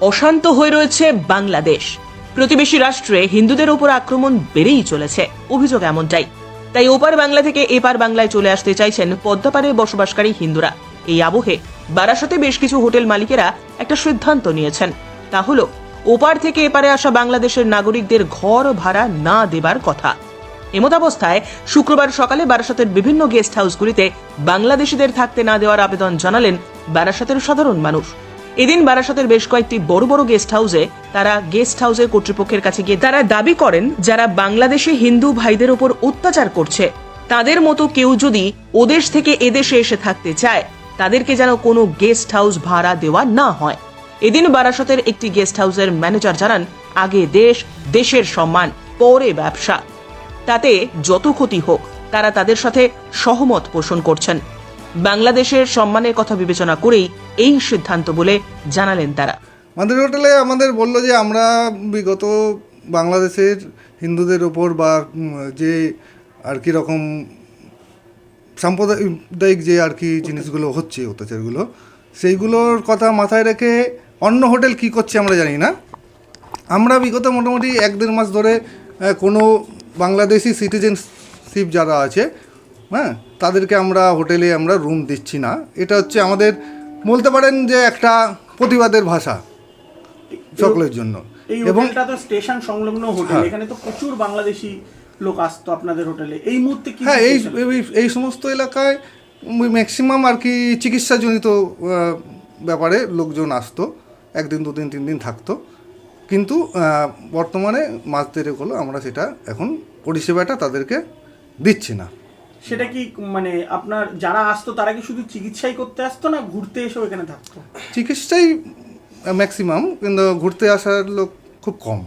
অশান্ত হয়ে রয়েছে বাংলাদেশ। প্রতিবেশী রাষ্ট্রে হিন্দুদের উপর আক্রমণ বেড়েই চলেছে, অভিযোগ এমনটাই। তাই ওপার বাংলা থেকে এপার বাংলায় চলে আসতে চাইছেন পদ্মাপাড়ে বসবাসকারী হিন্দুরা। এই আবহে বারাসতে বেশ কিছু হোটেল মালিকেরা একটা সিদ্ধান্ত নিয়েছেন, তা হলো ওপার থেকে এপারে আসা বাংলাদেশের নাগরিকদের ঘর ভাড়া না দেবার কথা। এমতাবস্থায় শুক্রবার সকালে বারাসতের বিভিন্ন গেস্ট হাউসগুলিতে বাংলাদেশিদের থাকতে না দেওয়ার আবেদন জানালেন বারাসতের সাধারণ মানুষ। এদিন বারাসতের বেশ কয়েকটি বড় বড় গেস্ট হাউসের কর্তৃপক্ষের কাছে গিয়ে তারা দাবি করেন, যারা বাংলাদেশে হিন্দু ভাইদের উপর অত্যাচার করছে তাদের মতো কেউ যদি ওদেশ থেকে এদেশে এসে থাকতে চায়, তাদেরকে যেন কোনো গেস্ট হাউস ভাড়া দেওয়া না হয়। এদিন বারাসতের একটি গেস্ট হাউসের ম্যানেজার জানান, আগে দেশ, দেশের সম্মান, পরে ব্যবসা। তাতে যত ক্ষতি হোক তারা তাদের সাথে সহমত পোষণ করছেন। বাংলাদেশের সম্মানের কথা বিবেচনা করেই এই সিদ্ধান্ত বলে জানালেন তারা। আমাদের হোটেলে আমাদের বলল যে আমরা বিগত বাংলাদেশের হিন্দুদের ওপর বা যে আর কি রকম সাম্প্রদায়িক যে আর কি জিনিসগুলো হচ্ছে, অত্যাচারগুলো, সেইগুলোর কথা মাথায় রেখে অন্য হোটেল কি করছে আমরা জানি না। আমরা বিগত মোটামুটি 1-1.5 মাস ধরে কোনো বাংলাদেশি সিটিজেনশিপ যারা আছে, হ্যাঁ, তাদেরকে আমরা হোটেলে আমরা রুম দিচ্ছি না। এটা হচ্ছে আমাদের বলতে পারেন যে একটা প্রতিবাদের ভাষা সকলের জন্য। এবং এটা তো স্টেশন সংলগ্ন হোটেল, এখানে তো প্রচুর বাংলাদেশি লোক আসতো আপনাদের হোটেলে। এই মুহূর্তে কি? হ্যাঁ, এই সমস্ত এলাকায় ম্যাক্সিমাম আর কি চিকিৎসাজনিত ব্যাপারে লোকজন আসতো, 1 দিন 2 দিন 3 দিন থাকতো। কিন্তু বর্তমানে মাস দেড়েক হলো আমরা সেটা এখন পরিষেবাটা তাদেরকে দিচ্ছি না। সেটা কি মানে আপনার যারা আসতো তারা কি শুধু চিকিৎসাই করতে আসতো না ঘুরতে এসেও এখানে থাকতো? চিকিৎসাই ম্যাক্সিমাম, কিন্তু ঘুরতে আসার লোক খুব কম।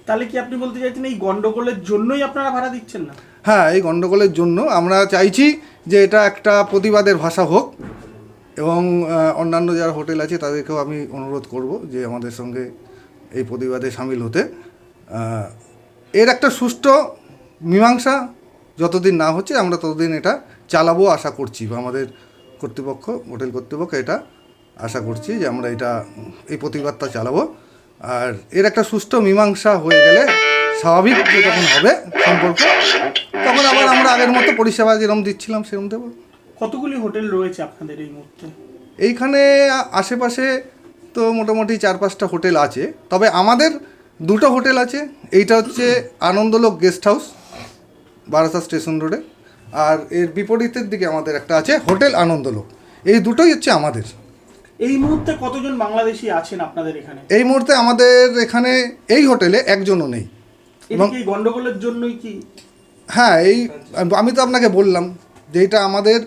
তাহলে কি আপনি বলতে চাইছেন এই গন্ডগোলের জন্যই আপনারা ভাড়া দিচ্ছেন না? হ্যাঁ, এই গন্ডগোলের জন্য আমরা চাইছি যে এটা একটা প্রতিবাদের ভাষা হোক, এবং অন্যান্য যারা হোটেল আছে তাদেরকেও আমি অনুরোধ করব যে আমাদের সঙ্গে এই প্রতিবাদে সামিল হতে। এর একটা সুষ্ঠু মীমাংসা যতদিন না হচ্ছে আমরা ততদিন এটা চালাবো আশা করছি, বা আমাদের কর্তৃপক্ষ, হোটেল কর্তৃপক্ষ এটা আশা করছি যে আমরা এই প্রতিবাদটা চালাবো। আর এর একটা সুষ্ঠু মীমাংসা হয়ে গেলে স্বাভাবিক যখন হবে সম্পর্ক, তখন আবার আমরা আগের মতো পরিষেবা যেরকম দিচ্ছিলাম সেরকম দেবো। কতগুলি হোটেল রয়েছে আপনাদের এই মুহূর্তে? এইখানে আশেপাশে তো মোটামুটি 4-5টা হোটেল আছে, তবে আমাদের 2টো হোটেল আছে। এইটা হচ্ছে Anandalok guest house, Barasat station রোডে, আর এর বিপরীতের দিকে আমাদের একটা আছে হোটেল আনন্দলোক। এই দুটোই হচ্ছে আমাদের। এই মুহূর্তে কতজন বাংলাদেশি আছেন আপনাদের এখানে? এই মুহূর্তে আমাদের এখানে এই হোটেলে একজনও নেই। এবং এই গন্ডগোলের জন্যই কি? হ্যাঁ, আমি তো আপনাকে বললাম যে এটা আমাদের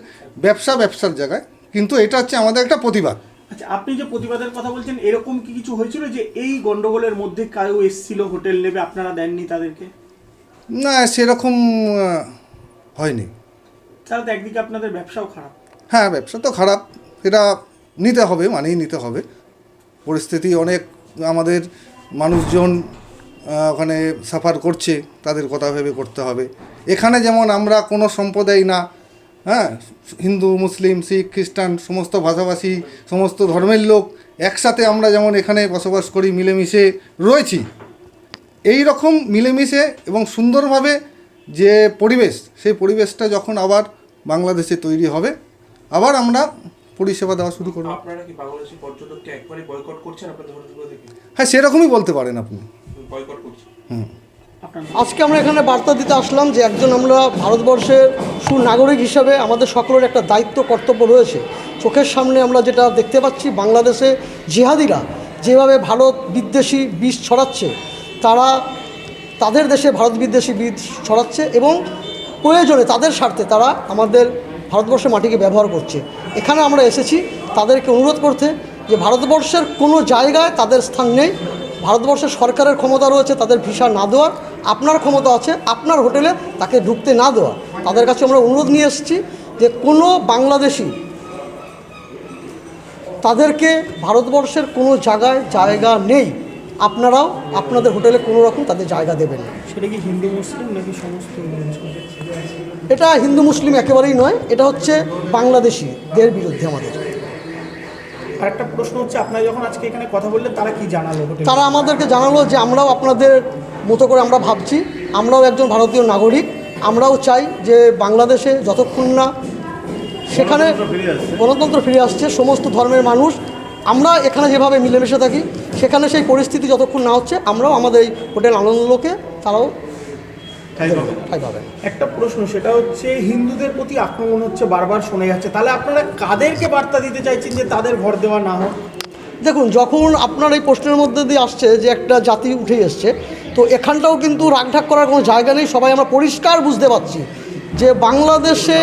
ব্যবসার জায়গায়, কিন্তু এটা হচ্ছে আমাদের একটা প্রতিবাদ। আচ্ছা, আপনি যে প্রতিবাদের কথা বলছেন, এরকম কি কিছু হয়েছিল যে এই গন্ডগোলের মধ্যে কেউ এসেছিল হোটেল নেবে, আপনারা দেননি তাদেরকে? না, সেরকম হয়নি। তাহলে তো একদিকে আপনাদের ব্যবসাও খারাপ। হ্যাঁ, ব্যবসা তো খারাপ, এটা নিতে হবে, মানেই নিতে হবে। পরিস্থিতি অনেক, আমাদের মানুষজন ওখানে সাফার করছে, তাদের কথা ভেবে করতে হবে। এখানে যেমন আমরা কোনো সম্প্রদায় না, হ্যাঁ, হিন্দু, মুসলিম, শিখ, খ্রিস্টান সমস্ত ভাষাভাষী, সমস্ত ধর্মের লোক একসাথে আমরা যেমন এখানে বসবাস করি, মিলেমিশে রয়েছি। এই রকম মিলেমিশে এবং সুন্দরভাবে যে পরিবেশ, সেই পরিবেশটা যখন আবার বাংলাদেশে তৈরি হবে, আবার আমরা পরিষেবা দেওয়া শুরু করব। আপনারা কি বাংলাদেশি পর্যটককে একবারে বয়কট করছেন আপনাদের হোটেলগুলো থেকে? হ্যাঁ, সেরকমই বলতে পারেন আপনি, বয়কট করছেন। আজকে আমরা এখানে বার্তা দিতে আসলাম যে একজন আমরা ভারতবর্ষের সুনাগরিক হিসাবে আমাদের সকলের একটা দায়িত্ব, কর্তব্য রয়েছে। চোখের সামনে আমরা যেটা দেখতে পাচ্ছি, বাংলাদেশে জিহাদিরা যেভাবে ভারত বিদ্বেষী বীজ ছড়াচ্ছে, তারা তাদের দেশে ভারত বিদ্বেষী বীজ ছড়াচ্ছে এবং প্রয়োজনে তাদের স্বার্থে তারা আমাদের ভারতবর্ষের মাটিকে ব্যবহার করছে। এখানে আমরা এসেছি তাদেরকে অনুরোধ করতে যে ভারতবর্ষের কোনো জায়গায় তাদের স্থান নেই। ভারতবর্ষের সরকারের ক্ষমতা রয়েছে তাদের ভিসা না দেওয়ার, আপনার ক্ষমতা আছে আপনার হোটেলে তাকে ঢুকতে না দেওয়ার। তাদের কাছে আমরা অনুরোধ নিয়ে এসেছি যে কোনো বাংলাদেশি তাদেরকে ভারতবর্ষের কোনো জায়গা নেই, আপনারাও আপনাদের হোটেলে কোনো রকম তাদের জায়গা দেবেন না। সেটা কি হিন্দু মুসলিম নাকি সমস্ত? এটা হিন্দু মুসলিম একেবারেই নয়, এটা হচ্ছে বাংলাদেশিদের বিরুদ্ধে আমাদের। আর একটা প্রশ্ন হচ্ছে, আপনারা যখন আজকে এখানে কথা বললেন তারা কি জানালো হোটেল? তারা আমাদেরকে জানালো যে আমরাও আপনাদের মতো করে আমরা ভাবছি, আমরাও একজন ভারতীয় নাগরিক, আমরাও চাই যে বাংলাদেশে যতক্ষণ না সেখানে গণতন্ত্র ফিরে আসছে, সমস্ত ধর্মের মানুষ আমরা এখানে যেভাবে মিলেমিশে থাকি, সেখানে সেই পরিস্থিতি যতক্ষণ না হচ্ছে আমরাও আমাদের এই হোটেল আনন্দলোকে তারাও ঠাঁই পাবে। একটা প্রশ্ন, সেটা হচ্ছে হিন্দুদের প্রতি আক্রমণ হচ্ছে বারবার শোনা যাচ্ছে, তাহলে আপনারা কাদেরকে বার্তা দিতে চাইছেন যে তাদের ঘর দেওয়া না হোক? দেখুন, যখন আপনার এই প্রশ্নের মধ্যে দিয়ে আসছে যে একটা জাতি উঠে এসছে, তো এখানটাও কিন্তু রাগঢাক করার কোনো জায়গা নেই। সবাই আমরা পরিষ্কার বুঝতে পারছি যে বাংলাদেশে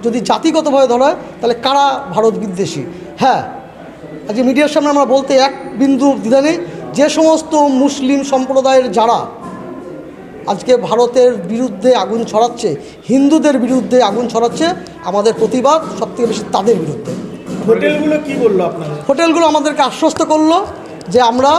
যদি জাতিগতভাবে ধরা হয় তাহলে কারা ভারত বিদ্বেষী। হ্যাঁ, আজকে মিডিয়ার সামনে আমরা বলতে এক বিন্দু দ্বিধা নেই, যে সমস্ত মুসলিম সম্প্রদায়ের যারা আজকে ভারতের বিরুদ্ধে আগুন ছড়াচ্ছে, হিন্দুদের বিরুদ্ধে আগুন ছড়াচ্ছে, আমাদের প্রতিবাদ সবথেকে বেশি তাদের বিরুদ্ধে। হোটেলগুলো কি বললো আপনাদের? হোটেলগুলো আমাদেরকে আশ্বস্ত করলো যে আমরা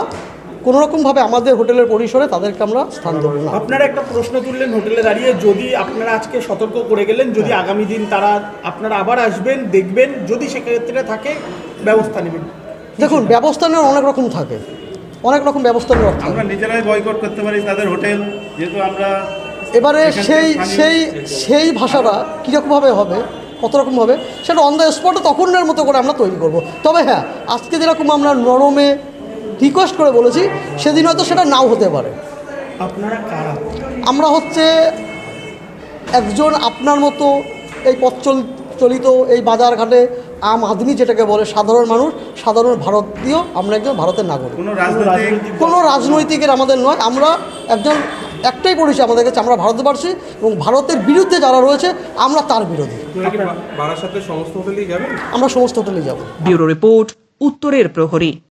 কোনোরকমভাবে আমাদের হোটেলের পরিসরে তাদেরকে আমরা স্থান দেবো না। আপনারা একটা প্রশ্ন তুললেন হোটেলে দাঁড়িয়ে, যদি আপনারা আজকে সতর্ক করে গেলেন, যদি আগামী দিন তারা আপনারা আবার আসবেন, দেখবেন, যদি সেক্ষেত্রে থাকে ব্যবস্থা নেবেন? দেখুন, ব্যবস্থা নেওয়ার অনেক রকম থাকে, অনেক রকম ব্যবস্থা নেওয়ার থাকে। আমরা নিজেরাই বয়কট করতে পারি তাদের হোটেল, যেহেতু আমরা এবারে সেই ভাষাটা কীরকমভাবে হবে, কত রকম হবে, সেটা অন দ্য স্পটে তখনের মতো করে আমরা তৈরি করব। তবে হ্যাঁ, আজকে যেরকম আমরা নরমে রিকোয়েস্ট করে বলেছি, সেদিন হয়তো সেটা নাও হতে পারে। আপনারা কারা? আমরা হচ্ছে একজন আপনার মতো এই পথ চলিত এই বাজারঘাটে আম আদমি যেটাকে বলে, সাধারণ মানুষ, সাধারণ ভারতীয়। আমরা একজন ভারতের নাগরিক, কোনো রাজনৈতিকের আমাদের নয়। আমরা একজন একটাই পরিচয় আমাদের কাছে, আমরা ভারতবাসী, এবং ভারতের বিরুদ্ধে যারা রয়েছে আমরা তার বিরোধী। বারাসাতের সমস্ত হোটেলেই যাবেন? আমরা সমস্ত হোটেলেই যাব। ব্যুরো রিপোর্ট, উত্তরের প্রহরী।